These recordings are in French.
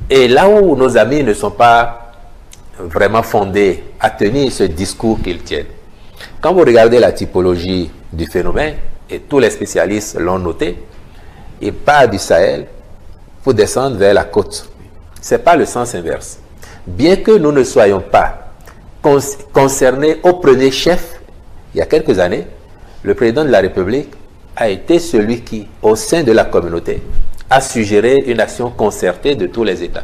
Et là où nos amis ne sont pas vraiment fondés à tenir ce discours qu'ils tiennent, quand vous regardez la typologie du phénomène, et tous les spécialistes l'ont noté, il part du Sahel pour descendre vers la côte. Ce n'est pas le sens inverse. Bien que nous ne soyons pas concernés au premier chef, il y a quelques années, le président de la République a été celui qui, au sein de la communauté, a suggéré une action concertée de tous les États.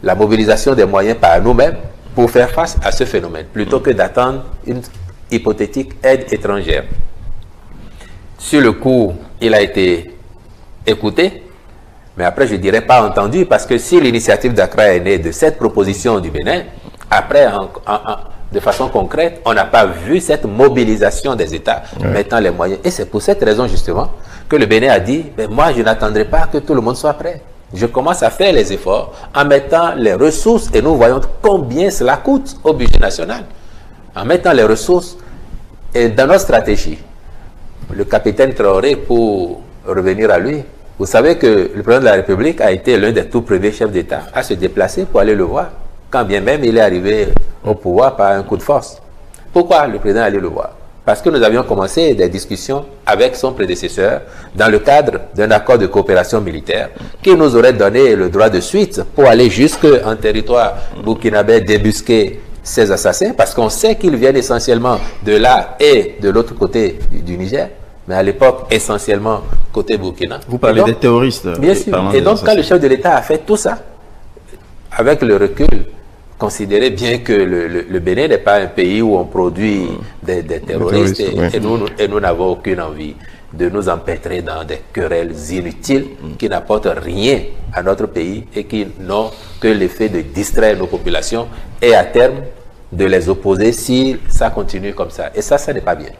La mobilisation des moyens par nous-mêmes pour faire face à ce phénomène, plutôt que d'attendre une hypothétique aide étrangère. Sur le coup, il a été écouté, mais après je ne dirais pas entendu, parce que si l'initiative d'Accra est née de cette proposition du Bénin, après, de façon concrète, on n'a pas vu cette mobilisation des États mettant les moyens. Et c'est pour cette raison justement que le Bénin a dit, moi je n'attendrai pas que tout le monde soit prêt. Je commence à faire les efforts en mettant les ressources, et nous voyons combien cela coûte au budget national. En mettant les ressources, et dans notre stratégie, le capitaine Traoré, pour revenir à lui, vous savez que le président de la République a été l'un des tout premiers chefs d'État à se déplacer pour aller le voir, quand bien même il est arrivé au pouvoir par un coup de force. Pourquoi le président allait le voir? Parce que nous avions commencé des discussions avec son prédécesseur dans le cadre d'un accord de coopération militaire qui nous aurait donné le droit de suite pour aller jusqu'en territoire burkinabé débusquer ces assassins, parce qu'on sait qu'ils viennent essentiellement de là et de l'autre côté du Niger, mais à l'époque essentiellement côté Burkina. Vous parlez des terroristes. Bien sûr. Et donc quand le chef de l'État a fait tout ça, avec le recul, considérez bien que le Bénin n'est pas un pays où on produit des terroristes, et nous n'avons aucune envie de nous empêtrer dans des querelles inutiles qui n'apportent rien à notre pays et qui n'ont que l'effet de distraire nos populations et à terme de les opposer si ça continue comme ça. Et ça n'est pas bien.